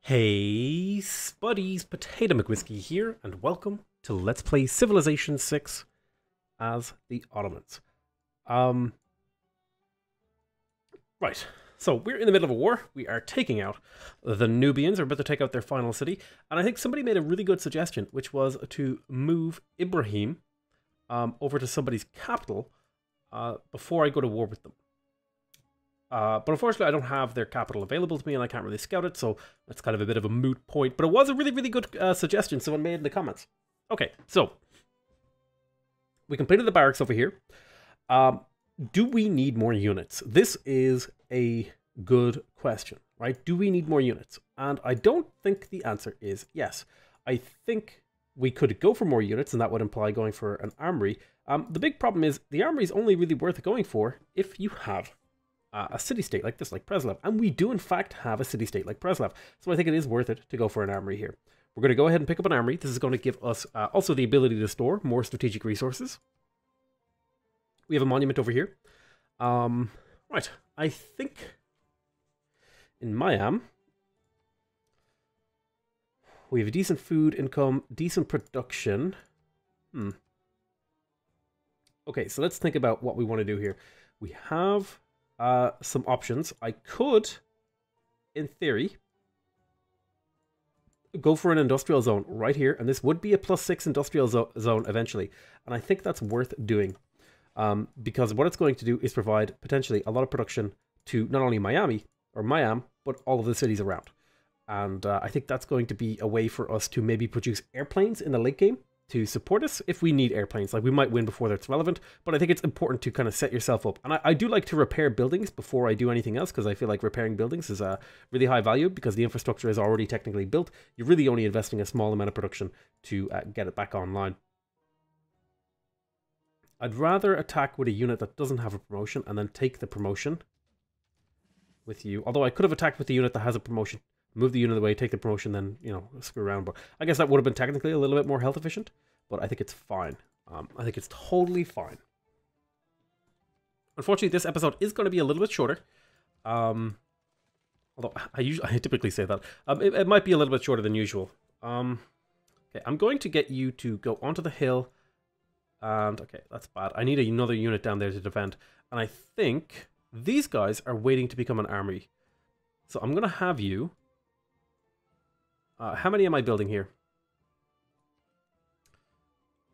Hey, Spuddies, Potatomcwhiskey here, and welcome to Let's Play Civilization 6 as the Ottomans. Right, so we're in the middle of a war. We are taking out the Nubians, we're about to take out their final city, and I think somebody made a really good suggestion, which was to move Ibrahim over to somebody's capital before I go to war with them. But unfortunately, I don't have their capital available to me, and I can't really scout it, so that's kind of a bit of a moot point. But it was a really, really good suggestion someone made in the comments. Okay, so we completed the barracks over here. Do we need more units? This is a good question, right? Do we need more units? And I don't think the answer is yes. I think we could go for more units, and that would imply going for an armory. The big problem is the armory is only really worth going for if you have a city-state like this, like Preslav. And we do, in fact, have a city-state like Preslav. So I think it is worth it to go for an armory here. We're going to go ahead and pick up an armory. This is going to give us also the ability to store more strategic resources. We have a monument over here. Right. I think in Mayam, we have a decent food income, decent production. Okay, so let's think about what we want to do here. We have some options. I could, in theory, go for an industrial zone right here, and this would be a +6 industrial zone eventually, and I think that's worth doing because what it's going to do is provide potentially a lot of production to not only Mayam, but all of the cities around. And I think that's going to be a way for us to maybe produce airplanes in the late game to support us if we need airplanes. Like, we might win before that's relevant, but I think it's important to kind of set yourself up. And I do like to repair buildings before I do anything else, because I feel like repairing buildings is a really high value because the infrastructure is already technically built. You're really only investing a small amount of production to get it back online. I'd rather attack with a unit that doesn't have a promotion and then take the promotion with you. Although I could have attacked with the unit that has a promotion. Move the unit away, take the promotion, then, you know, screw around. But I guess that would have been technically a little bit more health efficient. But I think it's fine. I think it's totally fine. Unfortunately, this episode is going to be a little bit shorter. Although I typically say that. It might be a little bit shorter than usual. Okay, I'm going to get you to go onto the hill. And, okay, that's bad. I need another unit down there to defend. And I think these guys are waiting to become an army. So I'm going to have you... how many am I building here?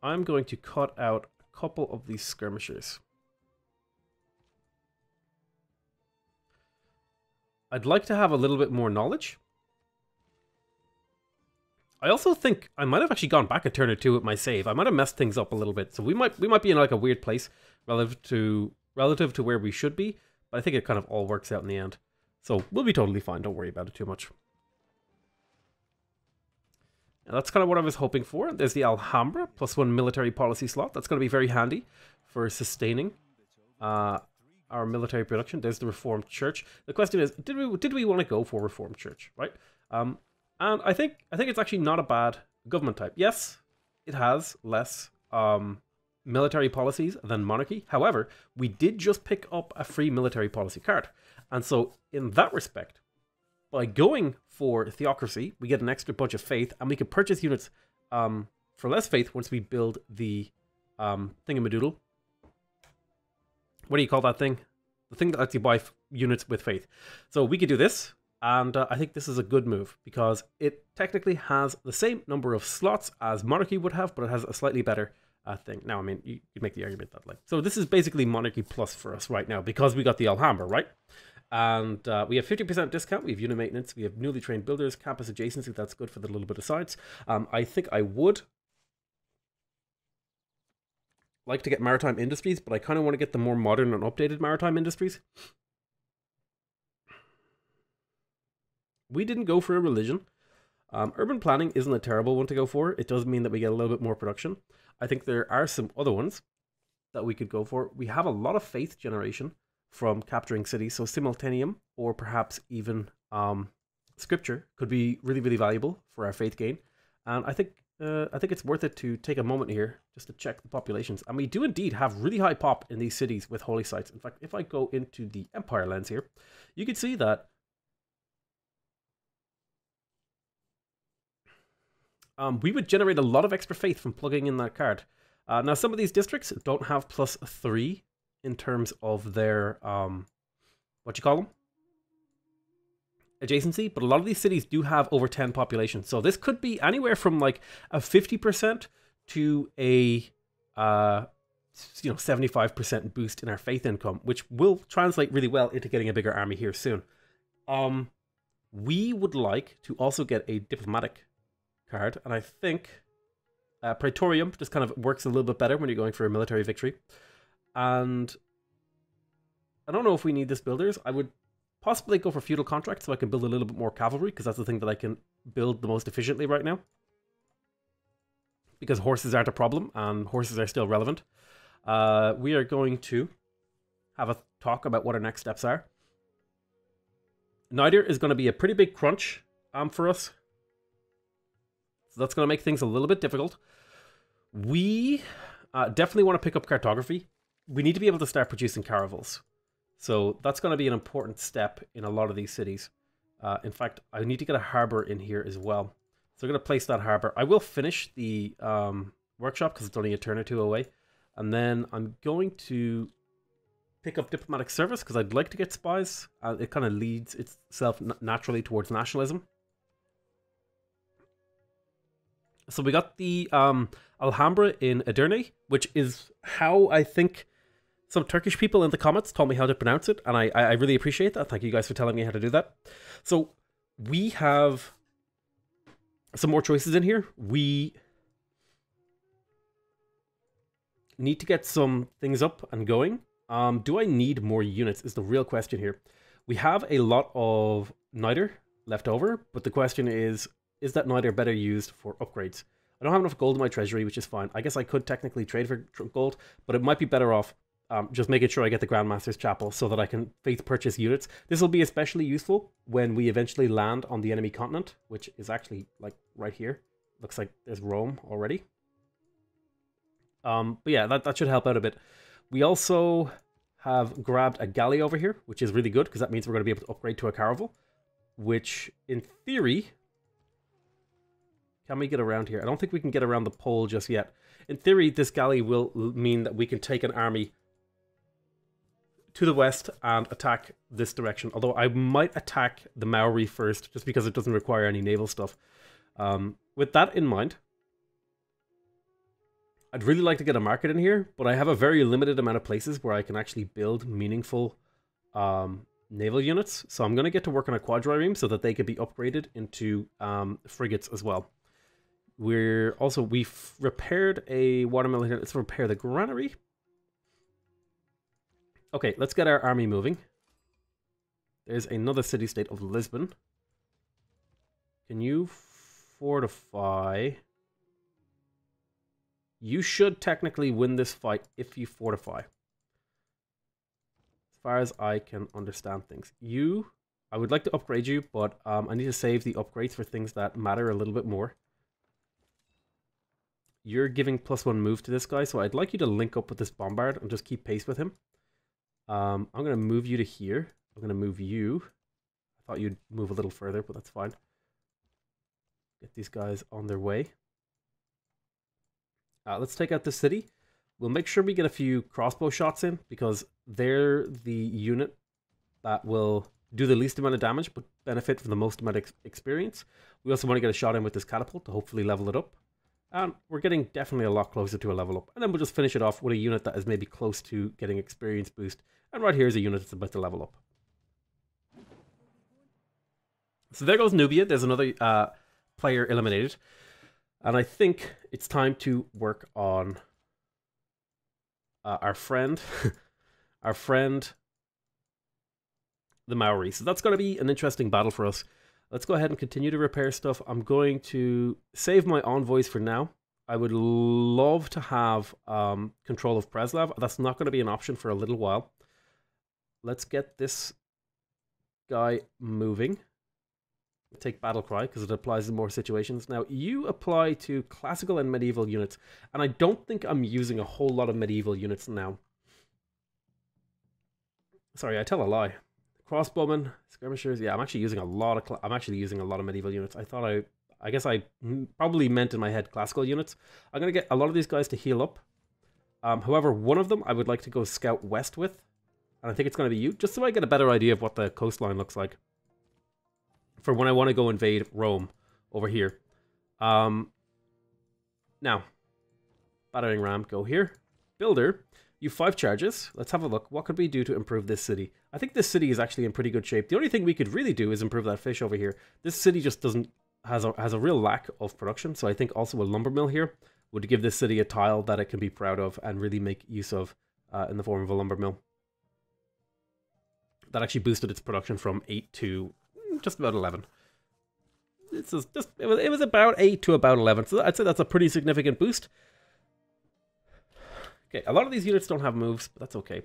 I'm going to cut out a couple of these skirmishers. I'd like to have a little bit more knowledge. I also think I might have actually gone back a turn or two with my save. I might have messed things up a little bit. So we might be in like a weird place relative to where we should be. But I think it kind of all works out in the end. So we'll be totally fine. Don't worry about it too much. And that's kind of what I was hoping for. There's the Alhambra, +1 military policy slot. That's going to be very handy for sustaining our military production. There's the Reformed Church. The question is, did we want to go for Reformed Church, right? And I think it's actually not a bad government type. Yes, it has less military policies than monarchy. However, we did just pick up a free military policy card. And so in that respect, by going for theocracy, we get an extra bunch of faith, and we can purchase units for less faith once we build the thingamadoodle. What do you call that thing? The thing that lets you buy units with faith. So we could do this, and I think this is a good move because it technically has the same number of slots as monarchy would have, but it has a slightly better thing. Now, I mean, you could make the argument that, like, so this is basically monarchy plus for us right now because we got the Alhambra, right? And we have 50% discount, we have unit maintenance, we have newly trained builders, campus adjacency, that's good for the little bit of science. I think I would like to get maritime industries, but I kind of want to get the more modern and updated maritime industries. We didn't go for a religion. Urban planning isn't a terrible one to go for. It does mean that we get a little bit more production. I think there are some other ones that we could go for. We have a lot of faith generation from capturing cities, so simultaneum or perhaps even scripture could be really, really valuable for our faith gain. And I think it's worth it to take a moment here just to check the populations. And we do indeed have really high pop in these cities with holy sites. In fact, if I go into the Empire lens here, you can see that we would generate a lot of extra faith from plugging in that card. Now, some of these districts don't have +3 in terms of their, what you call them? Adjacency, but a lot of these cities do have over 10 population. So this could be anywhere from like a 50% to a 75% boost in our faith income, which will translate really well into getting a bigger army here soon. We would like to also get a diplomatic card, and I think Praetorium just kind of works a little bit better when you're going for a military victory. And I don't know if we need this builders. I would possibly go for feudal contract so I can build a little bit more cavalry, because that's the thing that I can build the most efficiently right now. Because horses aren't a problem, and horses are still relevant. We are going to have a talk about what our next steps are. Niter is going to be a pretty big crunch for us. So that's going to make things a little bit difficult. We definitely want to pick up cartography. We need to be able to start producing caravels. So that's going to be an important step in a lot of these cities. In fact, I need to get a harbor in here as well. So I'm going to place that harbor. I will finish the workshop because it's only a turn or two away. And then I'm going to pick up diplomatic service because I'd like to get spies. It kind of leads itself naturally towards nationalism. So we got the Alhambra in Edirne, which is how I think some Turkish people in the comments told me how to pronounce it, and I really appreciate that. Thank you guys for telling me how to do that. So we have some more choices in here. We need to get some things up and going. Do I need more units is the real question here. We have a lot of niter left over, but the question is that niter better used for upgrades? I don't have enough gold in my treasury, which is fine. I guess I could technically trade for gold, but it might be better off just making sure I get the Grandmaster's Chapel so that I can faith purchase units. This will be especially useful when we eventually land on the enemy continent, which is actually like right here. Looks like there's Rome already. But yeah, that should help out a bit. We also have grabbed a galley over here, which is really good because that means we're going to be able to upgrade to a caravel, which in theory... Can we get around here? I don't think we can get around the pole just yet. In theory, this galley will mean that we can take an army to the west and attack this direction. Although I might attack the Maori first, just because it doesn't require any naval stuff. With that in mind, I'd really like to get a market in here, but I have a very limited amount of places where I can actually build meaningful naval units. So I'm going to get to work on a quadrireme so that they can be upgraded into frigates as well. We've repaired a watermill here. Let's repair the granary. Okay, let's get our army moving. There's another city-state of Lisbon. Can you fortify? You should technically win this fight if you fortify. As far as I can understand things. I would like to upgrade you, but I need to save the upgrades for things that matter a little bit more. You're giving +1 move to this guy, so I'd like you to link up with this bombard and just keep pace with him. I'm going to move you to here. I'm going to move you. I thought you'd move a little further, but that's fine. Get these guys on their way. Let's take out the city. We'll make sure we get a few crossbow shots in, because they're the unit that will do the least amount of damage, but benefit from the most amount of experience. We also want to get a shot in with this catapult to hopefully level it up. And we're getting definitely a lot closer to a level up. And then we'll just finish it off with a unit that is maybe close to getting experience boost. And right here is a unit that's about to level up. So there goes Nubia. There's another player eliminated. And I think it's time to work on our friend, the Maori. So that's going to be an interesting battle for us. Let's go ahead and continue to repair stuff. I'm going to save my envoys for now. I would love to have control of Preslav. That's not going to be an option for a little while. Let's get this guy moving. Take Battle Cry because it applies to more situations. Now, you apply to classical and medieval units, and I don't think I'm using a whole lot of medieval units now. Sorry, I tell a lie. Crossbowmen, skirmishers. Yeah, I'm actually using a lot of medieval units. I thought I guess I probably meant in my head classical units. I'm going to get a lot of these guys to heal up. However, one of them I would like to go scout west with. And I think it's going to be you, just so I get a better idea of what the coastline looks like. For when I want to go invade Rome over here. Now, battering ram, go here. Builder, you 5 charges. Let's have a look. What could we do to improve this city? I think this city is actually in pretty good shape. The only thing we could really do is improve that fish over here. This city just has a real lack of production. So I think also a lumber mill here would give this city a tile that it can be proud of and really make use of in the form of a lumber mill. That actually boosted its production from 8 to just about 11. It was about 8 to about 11, so I'd say that's a pretty significant boost. Okay, a lot of these units don't have moves, but that's okay.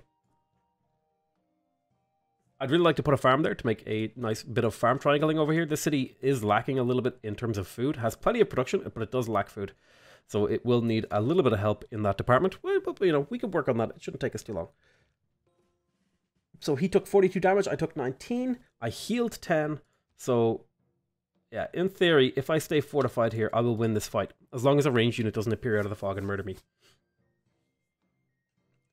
I'd really like to put a farm there to make a nice bit of farm triangling over here. This city is lacking a little bit in terms of food. Has plenty of production, but it does lack food. So it will need a little bit of help in that department. But you know, we can work on that. It shouldn't take us too long. So he took 42 damage. I took 19. I healed 10. So yeah, in theory, if I stay fortified here, I will win this fight. As long as a ranged unit doesn't appear out of the fog and murder me.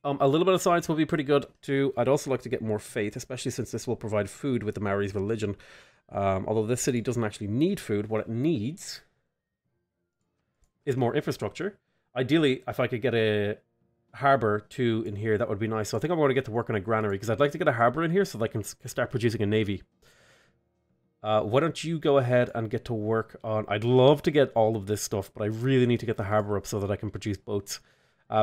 A little bit of science will be pretty good too. I'd also like to get more faith, especially since this will provide food with the Maori's religion. Although this city doesn't actually need food, what it needs is more infrastructure. Ideally, if I could get a harbor too in here, that would be nice. So I think I'm going to get to work on a granary, because I'd like to get a harbor in here so that I can start producing a navy. Why don't you go ahead and get to work on... I'd love to get all of this stuff, but I really need to get the harbor up so that I can produce boats.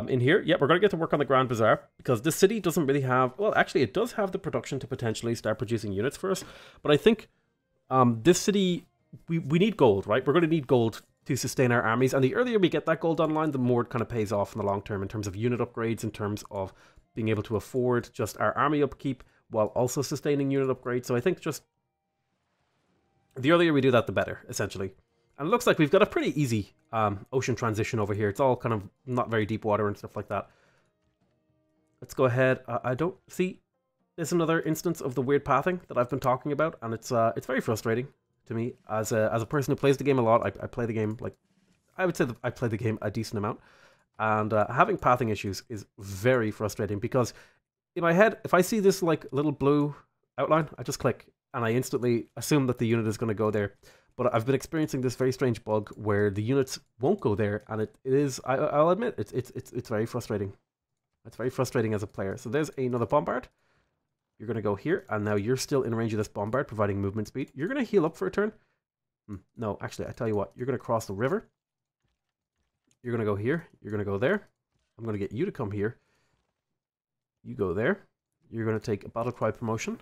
In here, yeah, we're going to get to work on the Grand Bazaar, because this city doesn't really have... Well, actually, it does have the production to potentially start producing units for us. But I think this city... We need gold, right? We're going to need gold to sustain our armies. And the earlier we get that gold online, the more it kind of pays off in the long term in terms of unit upgrades, in terms of being able to afford just our army upkeep while also sustaining unit upgrades. So I think just... the earlier we do that, the better, essentially. And it looks like we've got a pretty easy ocean transition over here. It's all kind of not very deep water and stuff like that. Let's go ahead. I don't see... There's another instance of the weird pathing that I've been talking about, and it's very frustrating to me. As a person who plays the game a lot, I play the game, like... I would say that I play the game a decent amount. And having pathing issues is very frustrating, because in my head, if I see this like little blue outline, I just click, and I instantly assume that the unit is going to go there. But I've been experiencing this very strange bug where the units won't go there, and it is, I'll admit, it's very frustrating. It's very frustrating as a player. So there's another bombard. You're going to go here, and now you're still in range of this bombard, providing movement speed. You're going to heal up for a turn. No, actually, I tell you what, you're going to cross the river. You're going to go here. You're going to go there. I'm going to get you to come here. You go there. You're going to take a battle cry promotion.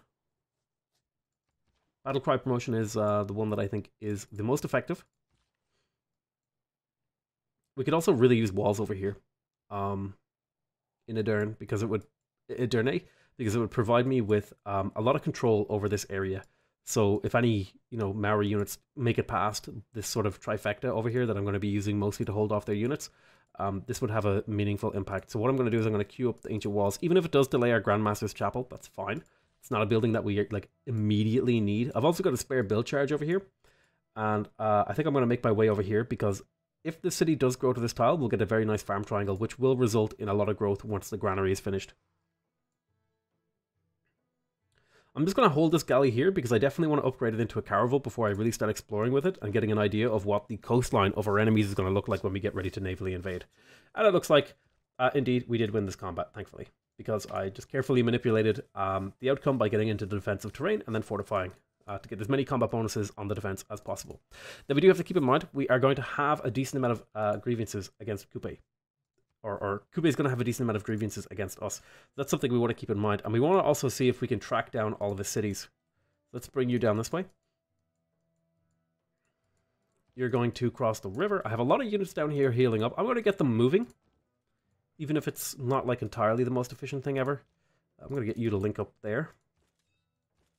Battle cry promotion is the one that I think is the most effective. We could also really use walls over here in Edern, because it would provide me with a lot of control over this area. So if any Maori units make it past this sort of trifecta over here that I'm going to be using mostly to hold off their units, this would have a meaningful impact. So what I'm going to do is I'm going to queue up the Ancient Walls. Even if it does delay our Grandmaster's Chapel, that's fine. It's not a building that we like immediately need. I've also got a spare build charge over here. And I think I'm going to make my way over here, because if the city does grow to this tile, we'll get a very nice farm triangle, which will result in a lot of growth once the granary is finished. I'm just going to hold this galley here, because I definitely want to upgrade it into a caravel before I really start exploring with it and getting an idea of what the coastline of our enemies is going to look like when we get ready to navally invade. And it looks like, indeed, we did win this combat, thankfully, because I just carefully manipulated the outcome by getting into the defensive terrain and then fortifying to get as many combat bonuses on the defense as possible. Now, we do have to keep in mind, we are going to have a decent amount of grievances against Kupe. Or Kupe is going to have a decent amount of grievances against us. That's something we want to keep in mind. And we want to also see if we can track down all of his cities. Let's bring you down this way. You're going to cross the river. I have a lot of units down here healing up. I'm going to get them moving, even if it's not like entirely the most efficient thing ever. I'm going to get you to link up there.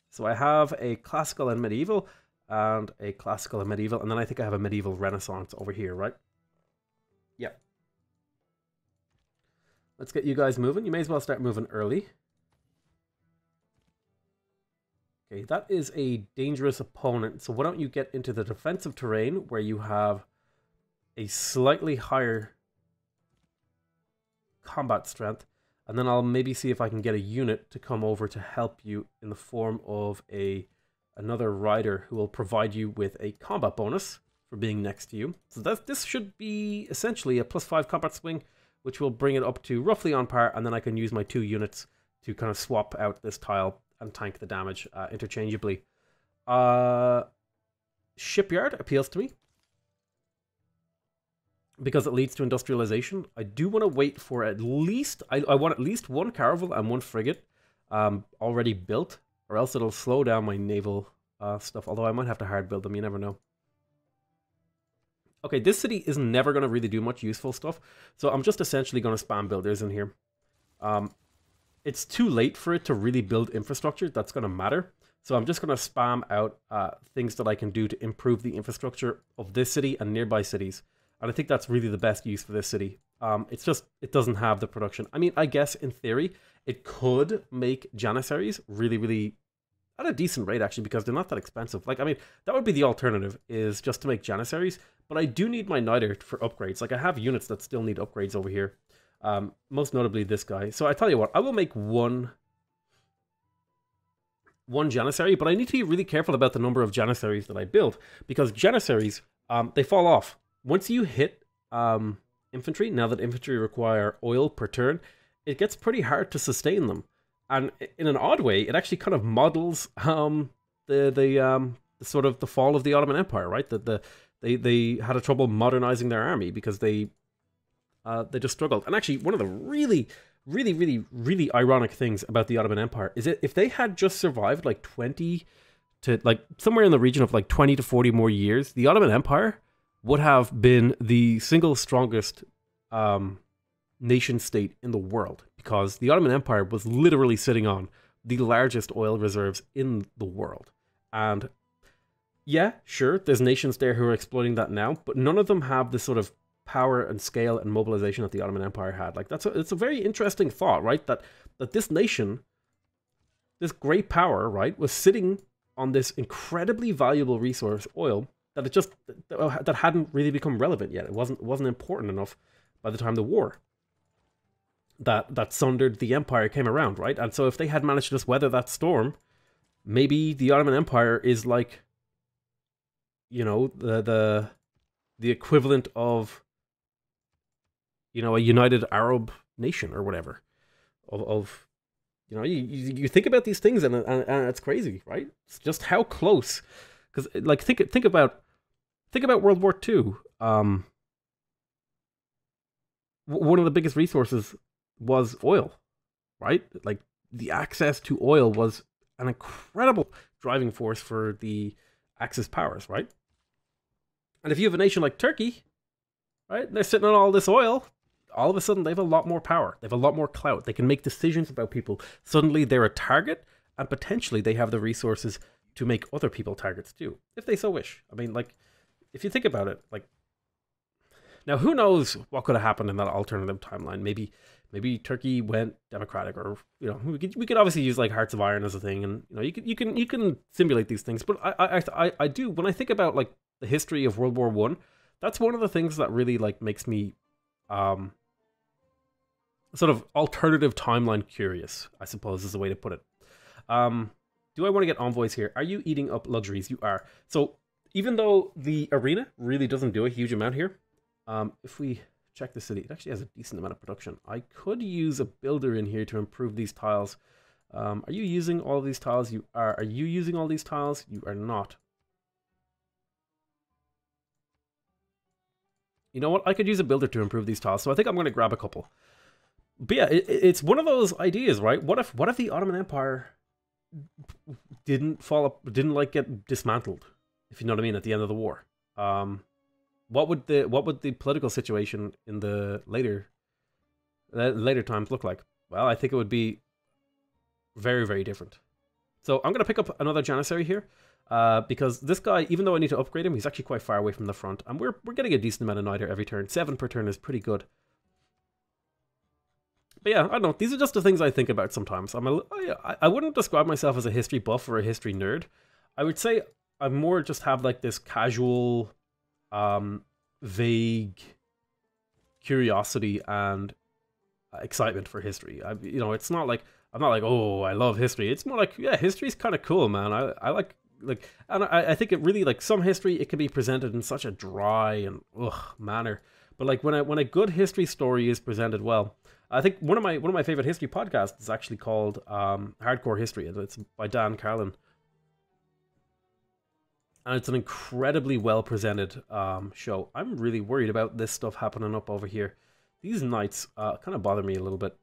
So I have a classical and medieval, and a classical and medieval, and then I think I have a medieval renaissance over here, right? Yep. Let's get you guys moving. You may as well start moving early. Okay, that is a dangerous opponent. So why don't you get into the defensive terrain where you have a slightly higher combat strength, and then I'll maybe see if I can get a unit to come over to help you in the form of another rider who will provide you with a combat bonus for being next to you. So this should be essentially a +5 combat swing, which will bring it up to roughly on par, and then I can use my 2 units to kind of swap out this tile and tank the damage interchangeably. Shipyard appeals to me because it leads to industrialization. I do want to wait for at least, I want at least 1 caravel and 1 frigate already built, or else it'll slow down my naval stuff, although I might have to hard build them, you never know. Okay, this city is never going to really do much useful stuff, so I'm just essentially going to spam builders in here. It's too late for it to really build infrastructure that's going to matter, so I'm just going to spam out things that I can do to improve the infrastructure of this city and nearby cities. And I think that's really the best use for this city. It's just, it doesn't have the production. I mean, I guess in theory, it could make Janissaries really, really at a decent rate, actually, because they're not that expensive. Like, I mean, that would be the alternative, is just to make Janissaries. But I do need my Niter for upgrades. Like, I have units that still need upgrades over here. Most notably this guy. So I tell you what, I will make one Janissary, but I need to be really careful about the number of Janissaries that I build, because Janissaries, they fall off. Once you hit infantry, now that infantry require oil per turn, it gets pretty hard to sustain them. And in an odd way, it actually kind of models the sort of the fall of the Ottoman Empire, right? That they had a trouble modernizing their army because they just struggled. And actually, one of the really ironic things about the Ottoman Empire is that if they had just survived like 20 to like somewhere in the region of like 20 to 40 more years, the Ottoman Empire would have been the single strongest nation state in the world, because the Ottoman Empire was literally sitting on the largest oil reserves in the world. And yeah, sure, there's nations there who are exploiting that now, but none of them have the sort of power and scale and mobilization that the Ottoman Empire had. Like, it's a very interesting thought, right? That this nation, this great power, right, was sitting on this incredibly valuable resource, oil, that hadn't really become relevant yet. It wasn't important enough by the time the war that sundered the empire came around, right? And so if they had managed to just weather that storm, maybe the Ottoman Empire is like, you know, the equivalent of, you know, a united Arab nation or whatever. Of you know, you think about these things and it's crazy, right? It's just how close. Because like think about World War II. One of the biggest resources was oil, right? Like, the access to oil was an incredible driving force for the Axis powers, right? And if you have a nation like Turkey, right, they're sitting on all this oil, all of a sudden they have a lot more power. They have a lot more clout. They can make decisions about people. Suddenly they're a target, and potentially they have the resources to make other people targets too, if they so wish. I mean, like, if you think about it, like, now who knows what could have happened in that alternative timeline? Maybe Turkey went democratic, or, you know, we could obviously use like Hearts of Iron as a thing, and, you know, you can simulate these things. But I do, when I think about like the history of World War I, that's one of the things that really like makes me sort of alternative timeline curious, I suppose is the way to put it. Do I want to get envoys here? Are you eating up luxuries? You are. So even though the arena really doesn't do a huge amount here, if we check the city, it actually has a decent amount of production. I could use a builder in here to improve these tiles. Are you using all of these tiles? You are. Are you using all these tiles? You are not. You know what? I could use a builder to improve these tiles, so I think I'm going to grab a couple. But yeah, it's one of those ideas, right? What if the Ottoman Empire didn't fall up, didn't like get dismantled, if you know what I mean, at the end of the war? What would the political situation in the later times look like? Well, I think it would be very, very different. So I'm going to pick up another Janissary here, because this guy, even though I need to upgrade him, he's actually quite far away from the front, and we're getting a decent amount of Niter every turn. 7 per turn is pretty good. But yeah, I don't know. These are just the things I think about sometimes. I wouldn't describe myself as a history buff or a history nerd. I would say I more just have like this casual, vague curiosity and excitement for history. It's not like I'm not like, oh, I love history. It's more like, yeah, history's kind of cool, man. I like, and I think it really, like, some history, it can be presented in such a dry and manner. But like when a good history story is presented well, I think one of my favorite history podcasts is actually called Hardcore History, and it's by Dan Carlin. And it's an incredibly well presented show. I'm really worried about this stuff happening up over here. These knights kind of bother me a little bit.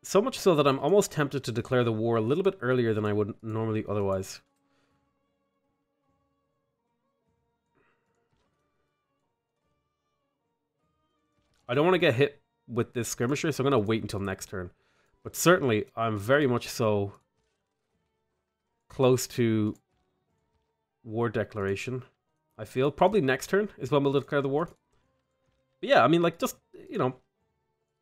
So much so that I'm almost tempted to declare the war a little bit earlier than I would normally otherwise. I don't want to get hit with this skirmisher, so I'm going to wait until next turn. But certainly, I'm very much so close to war declaration, I feel. Probably next turn is when we'll declare the war. But yeah, I mean, like, just,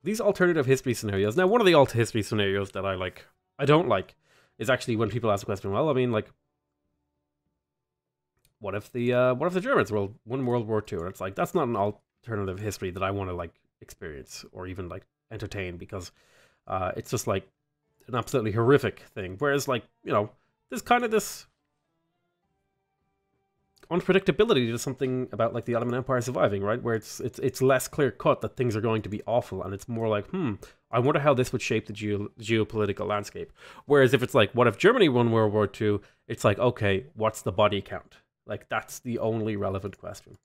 these alternative history scenarios. Now, one of the alt history scenarios that I don't like, is actually when people ask the question, well, I mean, like, what if the Germans won World War II? And it's like, that's not an alternative history that I want to, like, experience or even, like, entertain, because it's just, like, an absolutely horrific thing. Whereas, like, there's kind of this unpredictability to something about, like, the Ottoman Empire surviving, right? Where it's less clear cut that things are going to be awful, and it's more like, I wonder how this would shape the geopolitical landscape. Whereas if it's like, what if Germany won World War II? It's like, okay, what's the body count? Like, that's the only relevant question.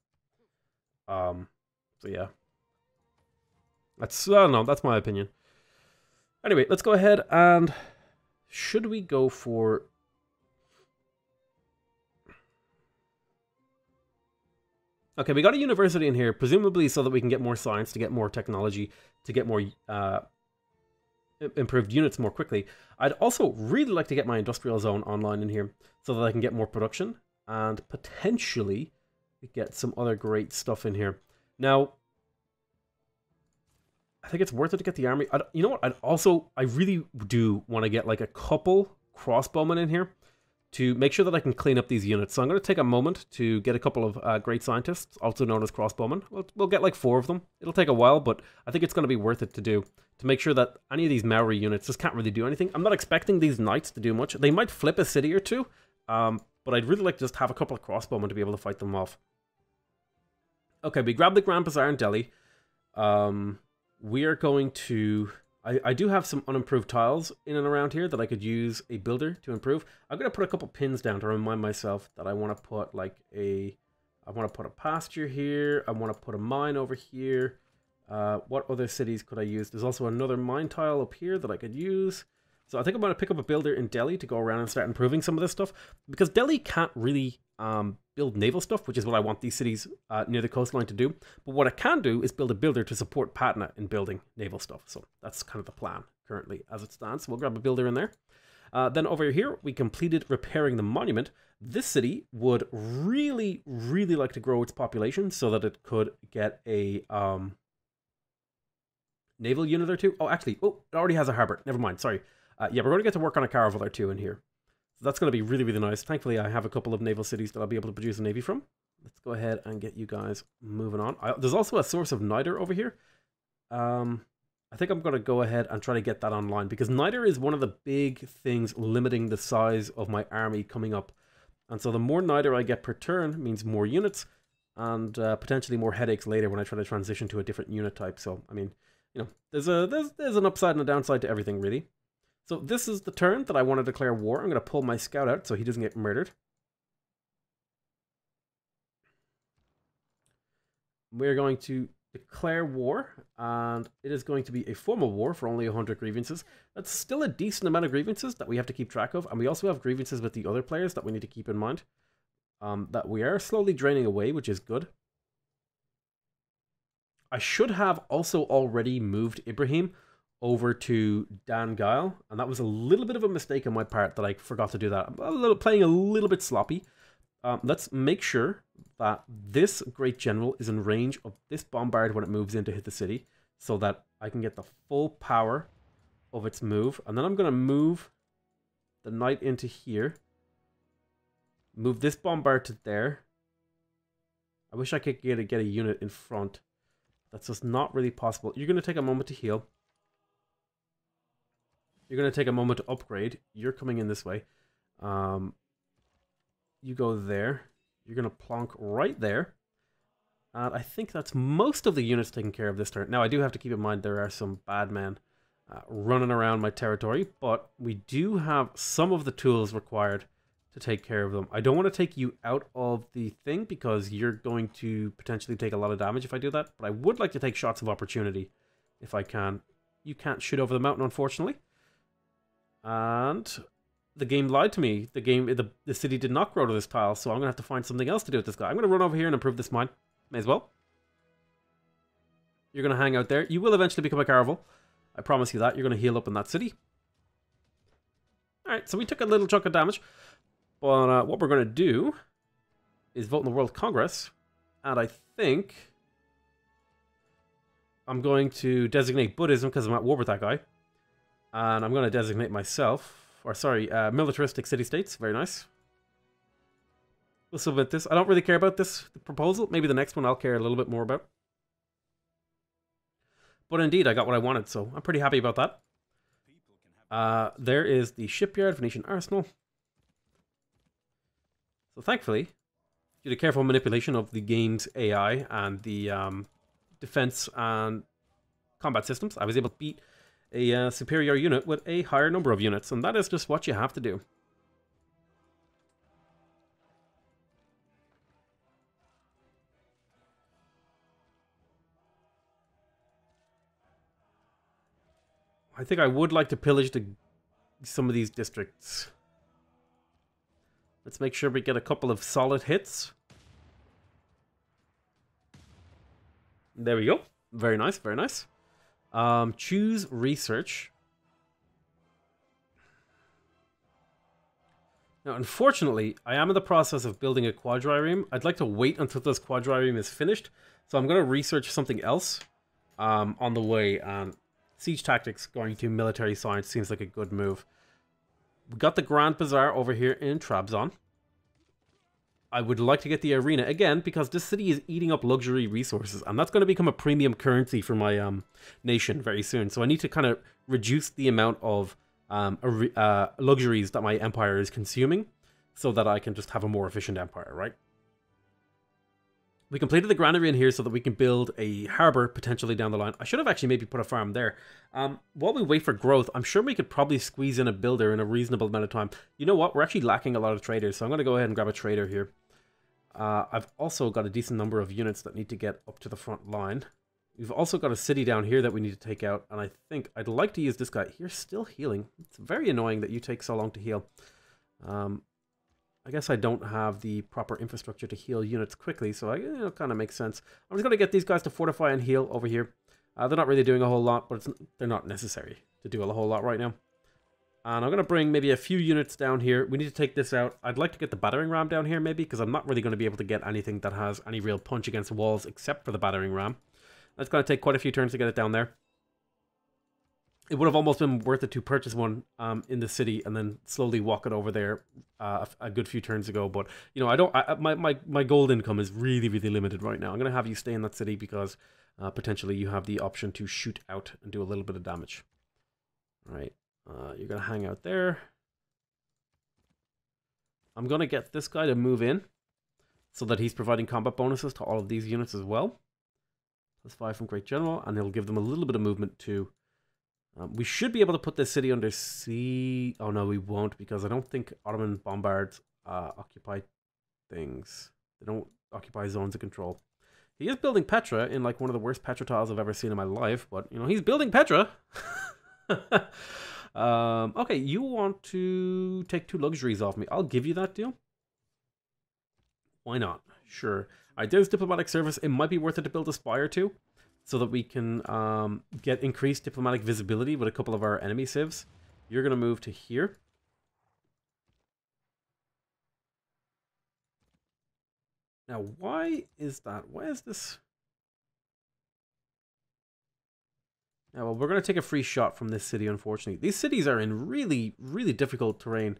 So yeah, I don't know. That's my opinion. Anyway, let's go ahead and should we go for? Okay, we got a university in here, presumably so that we can get more science, to get more technology, to get more improved units more quickly. I'd also really like to get my industrial zone online in here so that I can get more production and potentially get some other great stuff in here. Now, I think it's worth it to get the army. You know what? I really do want to get like a couple crossbowmen in here to make sure that I can clean up these units. So I'm going to take a moment to get a couple of great scientists, also known as crossbowmen. We'll get like 4 of them. It'll take a while, but I think it's going to be worth it to do, to make sure that any of these Maori units just can't really do anything. I'm not expecting these knights to do much. They might flip a city or two, but I'd really like to just have a couple of crossbowmen to be able to fight them off. Okay, we grabbed the Grand Bazaar in Delhi. We are going to... I do have some unimproved tiles in and around here that I could use a builder to improve. I'm going to put a couple pins down to remind myself that I want to put like I want to put a pasture here. I want to put a mine over here. What other cities could I use? There's also another mine tile up here that I could use. So I think I'm going to pick up a builder in Delhi to go around and start improving some of this stuff, because Delhi can't really build naval stuff, which is what I want these cities near the coastline to do. But what it can do is build a builder to support Patna in building naval stuff. So that's kind of the plan currently as it stands. So we'll grab a builder in there. Then over here, we completed repairing the monument. This city would really, really like to grow its population so that it could get a naval unit or two. Oh, actually, it already has a harbor. Never mind, sorry. Yeah, we're going to get to work on a caravel or two in here. So that's going to be really, really nice. Thankfully, I have a couple of naval cities that I'll be able to produce a navy from. Let's go ahead and get you guys moving on. There's also a source of niter over here. I think I'm going to go ahead and try to get that online, because niter is one of the big things limiting the size of my army coming up. And so the more niter I get per turn means more units and potentially more headaches later when I try to transition to a different unit type. So, I mean, there's an upside and a downside to everything, really. So this is the turn that I want to declare war. I'm going to pull my scout out so he doesn't get murdered. We're going to declare war, and it is going to be a formal war for only 100 grievances. That's still a decent amount of grievances that we have to keep track of, and we also have grievances with the other players that we need to keep in mind. That we are slowly draining away, which is good. I should have also already moved Ibrahim over to Dan Guile, and that was a little bit of a mistake on my part that I forgot to do that. I'm playing a little bit sloppy. Let's make sure that this great general is in range of this bombard when it moves in to hit the city, so that I can get the full power of its move. And then I'm going to move the knight into here. Move this bombard to there. I wish I could get a unit in front. That's just not really possible. You're going to take a moment to heal. You're going to take a moment to upgrade. You're coming in this way. You go there. You're going to plonk right there. And I think that's most of the units taken care of this turn. Now, I do have to keep in mind there are some bad men running around my territory, but we do have some of the tools required to take care of them. I don't want to take you out of the thing because you're going to potentially take a lot of damage if I do that, but I would like to take shots of opportunity if I can. You can't shoot over the mountain, unfortunately. And the game lied to me. The city did not grow to this tile, so I'm going to have to find something else to do with this guy. I'm going to run over here and improve this mine. May as well. You're going to hang out there. You will eventually become a caravel. I promise you that. You're going to heal up in that city. Alright, so we took a little chunk of damage. But what we're going to do is vote in the World Congress. And I think I'm going to designate Buddhism because I'm at war with that guy. And I'm going to designate myself. Or sorry, militaristic city-states. Very nice. We'll submit this. I don't really care about this proposal. Maybe the next one I'll care a little bit more about. But indeed, I got what I wanted, so I'm pretty happy about that. There is the shipyard, Venetian arsenal. So thankfully, due to careful manipulation of the game's AI and the defense and combat systems, I was able to beat a superior unit with a higher number of units, and that is just what you have to do. I think I would like to pillage some of these districts. Let's make sure we get a couple of solid hits. There we go. Very nice, very nice. Choose research. Now, unfortunately, I am in the process of building a quadrireme. I'd like to wait until this quadrireme is finished. So I'm going to research something else on the way. And siege tactics going to military science seems like a good move. We got the Grand Bazaar over here in Trabzon. I would like to get the arena again because this city is eating up luxury resources, and that's going to become a premium currency for my nation very soon. So I need to kind of reduce the amount of luxuries that my empire is consuming so that I can just have a more efficient empire, right? We completed the granary in here so that we can build a harbor potentially down the line. I should have actually maybe put a farm there. While we wait for growth, I'm sure we could probably squeeze in a builder in a reasonable amount of time. You know what? We're actually lacking a lot of traders, so I'm going to go ahead and grab a trader here. I've also got a decent number of units that need to get up to the front line. We've also got a city down here that we need to take out, and I think I'd like to use this guy. You're still healing. It's very annoying that you take so long to heal. I guess I don't have the proper infrastructure to heal units quickly, so it kind of makes sense. I'm just going to get these guys to fortify and heal over here. They're not really doing a whole lot, but they're not necessary to do a whole lot right now. And I'm going to bring maybe a few units down here. We need to take this out. I'd like to get the battering ram down here maybe, because I'm not really going to be able to get anything that has any real punch against walls except for the battering ram. That's going to take quite a few turns to get it down there. It would have almost been worth it to purchase one in the city and then slowly walk it over there a good few turns ago. But, you know, my gold income is really, really limited right now. I'm going to have you stay in that city because potentially you have the option to shoot out and do a little bit of damage. All right. You're going to hang out there. I'm going to get this guy to move in so that he's providing combat bonuses to all of these units as well. +5 from Great General, and it'll give them a little bit of movement too. We should be able to put this city under siege. Oh no, we won't, because I don't think Ottoman bombards occupy things. They don't occupy zones of control. He is building Petra in like one of the worst Petra tiles I've ever seen in my life, but you know, he's building Petra. Okay, you want to take 2 luxuries off me. I'll give you that deal. Why not? Sure. Alright, there's diplomatic service. It might be worth it to build a spire too, so that we can get increased diplomatic visibility with a couple of our enemy civs. You're going to move to here. Now, why is that? Why is this? Now, well, we're going to take a free shot from this city, unfortunately. These cities are in really, really difficult terrain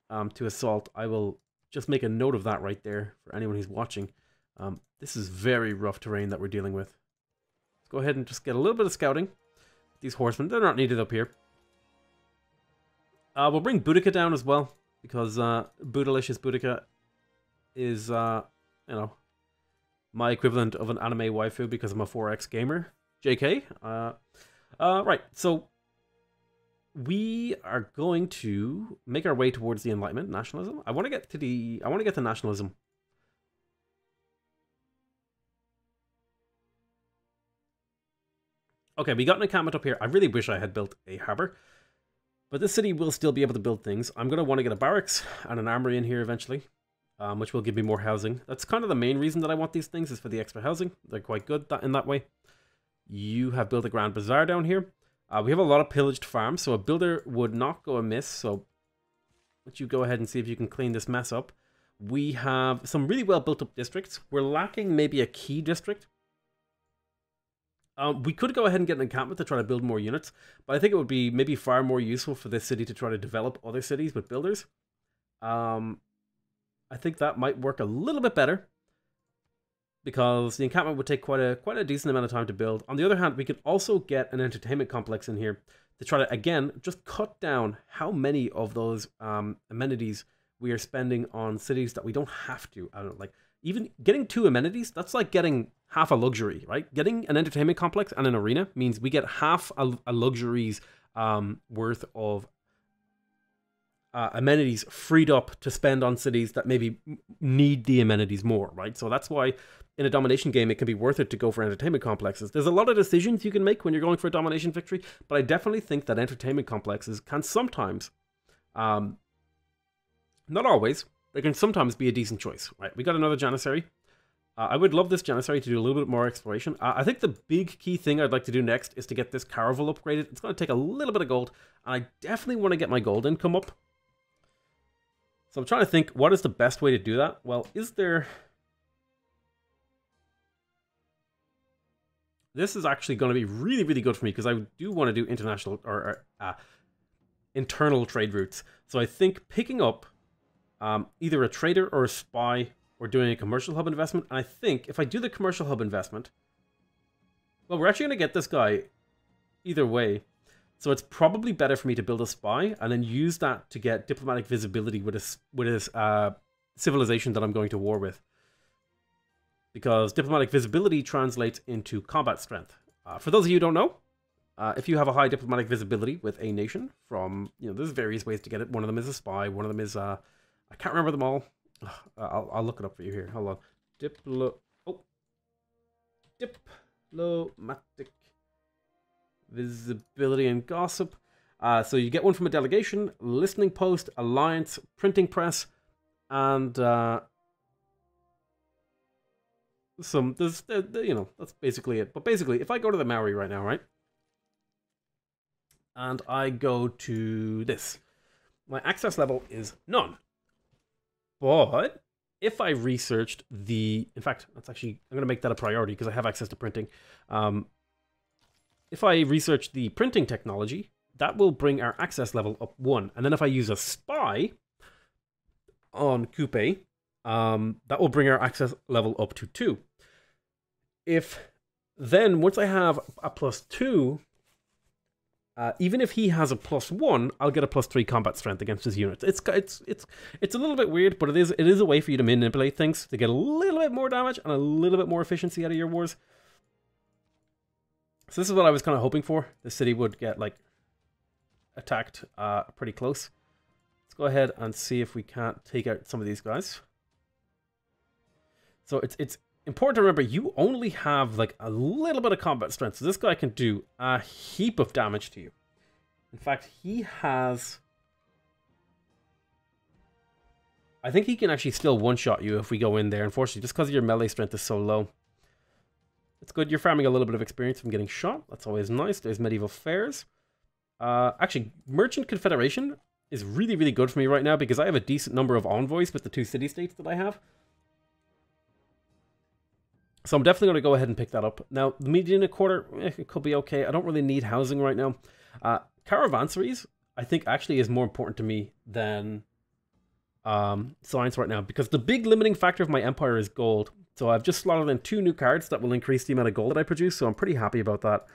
to assault. I will just make a note of that right there for anyone who's watching. This is very rough terrain that we're dealing with. Let's go ahead and just get a little bit of scouting. These horsemen, they're not needed up here. We'll bring Boudica down as well, because Boodalicious Boudica is, you know, my equivalent of an anime waifu because I'm a 4X gamer. JK. Right, so we are going to make our way towards the Enlightenment, nationalism. I want to get to nationalism. Okay, we got an encampment up here. I really wish I had built a harbor, but this city will still be able to build things. I'm going to want to get a barracks and an armory in here eventually, which will give me more housing. That's kind of the main reason that I want these things, is for the extra housing. They're quite good in that way. You have built a Grand Bazaar down here. We have a lot of pillaged farms, so a builder would not go amiss. So let you go ahead and see if you can clean this mess up. We have some really well built up districts. We're lacking maybe a key district. We could go ahead and get an encampment to try to build more units, but I think it would be maybe far more useful for this city to try to develop other cities with builders. I think that might work a little bit better, because the encampment would take quite a decent amount of time to build. On the other hand, we could also get an entertainment complex in here to try to, again, just cut down how many of those amenities we are spending on cities that we don't have to. I don't know, like, even getting 2 amenities, that's like getting half a luxury, right? Getting an entertainment complex and an arena means we get half a luxury's worth of amenities freed up to spend on cities that maybe need the amenities more, right? So that's why in a domination game, it can be worth it to go for entertainment complexes. There's a lot of decisions you can make when you're going for a domination victory, but I definitely think that entertainment complexes can sometimes, not always, they can sometimes be a decent choice, right? We got another Janissary. I would love this Janissary to do a little bit more exploration. I think the big key thing I'd like to do next is to get this caravel upgraded. It's going to take a little bit of gold, and I definitely want to get my gold income up. So I'm trying to think, what is the best way to do that? Well, is there... This is actually going to be really, really good for me, because I do want to do international or internal trade routes. So I think picking up either a trader or a spy, or doing a commercial hub investment. And I think if I do the commercial hub investment, well, we're actually going to get this guy either way. So it's probably better for me to build a spy and then use that to get diplomatic visibility with his civilization that I'm going to war with. Because diplomatic visibility translates into combat strength. For those of you who don't know, if you have a high diplomatic visibility with a nation from, there's various ways to get it. One of them is a spy. One of them is, I can't remember them all. I'll look it up for you here. Hold on. Diplomatic visibility and gossip. So you get one from a delegation, listening post, alliance, printing press, and that's basically it. But basically, if I go to the Maori right now, right, and I go to this, my access level is none. But if I researched in fact, I'm going to make that a priority because I have access to printing. If I research the printing technology, that will bring our access level up 1. And then if I use a spy on Coupe, that will bring our access level up to 2. Once I have a +2, even if he has a +1, I'll get a +3 combat strength against his units. It's a little bit weird, but it is a way for you to manipulate things to get a little bit more damage and a little bit more efficiency out of your wars. So this is what I was kind of hoping for. The city would get attacked pretty close. Let's go ahead and see if we can't take out some of these guys. So it's important to remember you only have a little bit of combat strength. So this guy can do a heap of damage to you. In fact, he has... I think he can actually still one-shot you if we go in there, unfortunately, just because your melee strength is so low. It's good. You're farming a little bit of experience from getting shot. That's always nice. There's medieval fairs. Actually, Merchant Confederation is really, really good for me right now because I have a decent number of envoys with the 2 city-states that I have. So I'm definitely going to go ahead and pick that up. Now, the Medina Quarter, it could be okay. I don't really need housing right now. Caravanseries, I think, actually is more important to me than science right now, because the big limiting factor of my empire is gold. So I've just slotted in 2 new cards that will increase the amount of gold that I produce, so I'm pretty happy about that.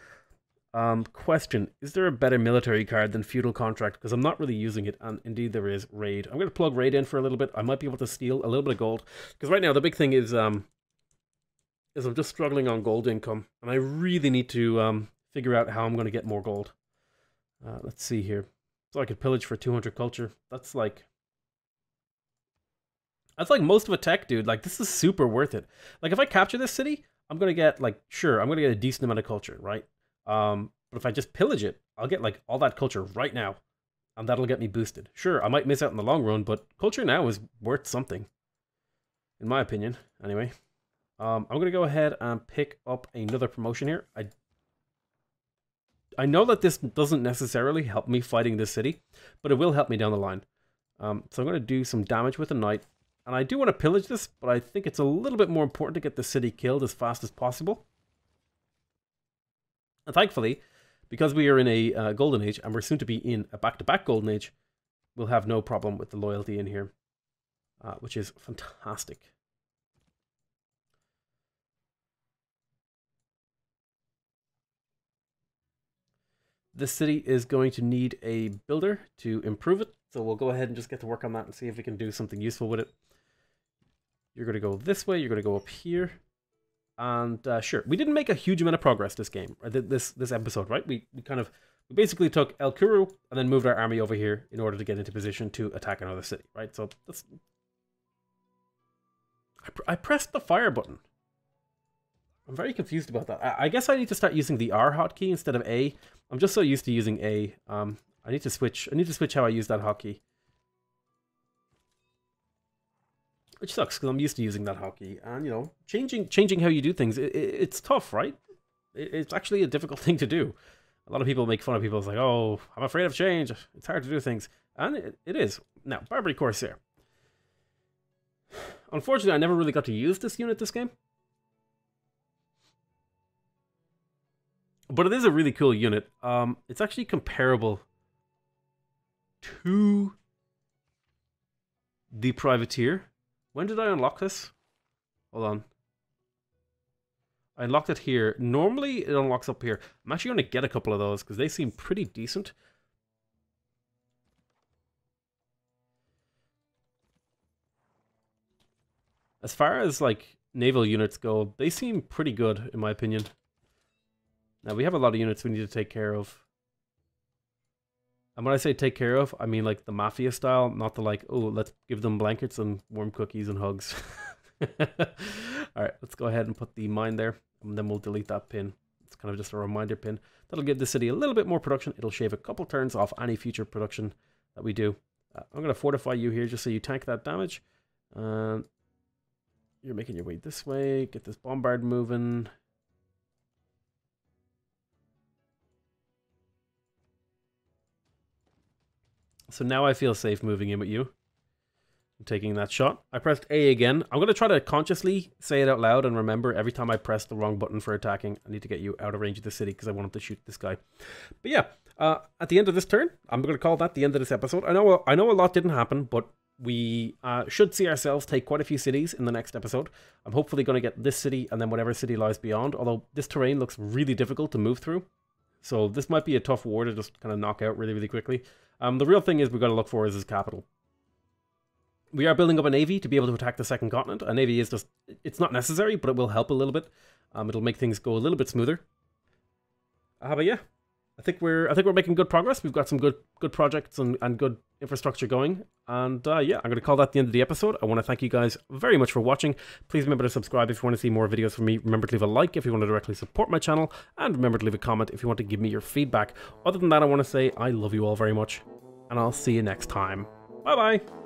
Question, is there a better military card than Feudal Contract? Because I'm not really using it, and indeed there is Raid. I'm going to plug Raid in for a little bit. I might be able to steal a little bit of gold, because right now the big thing is I'm just struggling on gold income, and I really need to figure out how I'm going to get more gold. Let's see here. So I could pillage for 200 culture. That's like most of a tech, dude. Like, this is super worth it. Like, if I capture this city, I'm going to get, like, sure, I'm going to get a decent amount of culture, right? But if I just pillage it, I'll get, like, all that culture right now, and that'll get me boosted. Sure, I might miss out in the long run, but culture now is worth something, in my opinion, anyway. I'm going to go ahead and pick up another promotion here. I know that this doesn't necessarily help me fighting this city, but it will help me down the line. So I'm going to do some damage with a knight. And I do want to pillage this, but I think it's a little bit more important to get the city killed as fast as possible. And thankfully, because we are in a golden age, and we're soon to be in a back-to-back golden age, we'll have no problem with the loyalty in here, which is fantastic. This city is going to need a builder to improve it, so we'll go ahead and just get to work on that and see if we can do something useful with it. You're going to go this way, you're going to go up here, and sure, we didn't make a huge amount of progress this game, or this episode, right? We basically took El Kuru and then moved our army over here in order to get into position to attack another city, right? So that's... I pressed the fire button. I'm very confused about that. I guess I need to start using the R hotkey instead of A. I'm just so used to using A. I need to switch how I use that hotkey. Which sucks, because I'm used to using that hotkey. And, you know, changing how you do things, it's tough, right? It's actually a difficult thing to do. A lot of people make fun of people. It's like, oh, I'm afraid of change. It's hard to do things. And it is. Now, Barbary Corsair. Unfortunately, I never really got to use this unit this game. But it is a really cool unit. It's actually comparable to the Privateer. When did I unlock this? Hold on. I unlocked it here. Normally, it unlocks up here. I'm actually going to get a couple of those because they seem pretty decent. As far as, like, naval units go, they seem pretty good, in my opinion. Now, we have a lot of units we need to take care of. And when I say take care of, I mean like the mafia style, not the like, oh, let's give them blankets and warm cookies and hugs. Alright, let's go ahead and put the mine there, and then we'll delete that pin. It's kind of just a reminder pin. That'll give the city a little bit more production. It'll shave a couple turns off any future production that we do. I'm going to fortify you here just so you tank that damage. You're making your way this way. Get this bombard moving. So now I feel safe moving in with you. I'm taking that shot. I pressed A again. I'm going to try to consciously say it out loud and remember every time I press the wrong button for attacking, I need to get you out of range of the city because I want him to shoot this guy. But yeah, at the end of this turn, I'm going to call that the end of this episode. I know a lot didn't happen, but we should see ourselves take quite a few cities in the next episode. I'm hopefully going to get this city and then whatever city lies beyond, although this terrain looks really difficult to move through. So this might be a tough war to just kind of knock out really, really quickly. The real thing is we've got to look for is his capital. We are building up a navy to be able to attack the second continent. A navy is just, it's not necessary, but it will help a little bit. It'll make things go a little bit smoother. But yeah, I think we're making good progress. We've got some good projects and good infrastructure going. And yeah, I'm going to call that the end of the episode. I want to thank you guys very much for watching. Please remember to subscribe if you want to see more videos from me. Remember to leave a like if you want to directly support my channel. And remember to leave a comment if you want to give me your feedback. Other than that, I want to say I love you all very much. And I'll see you next time. Bye-bye.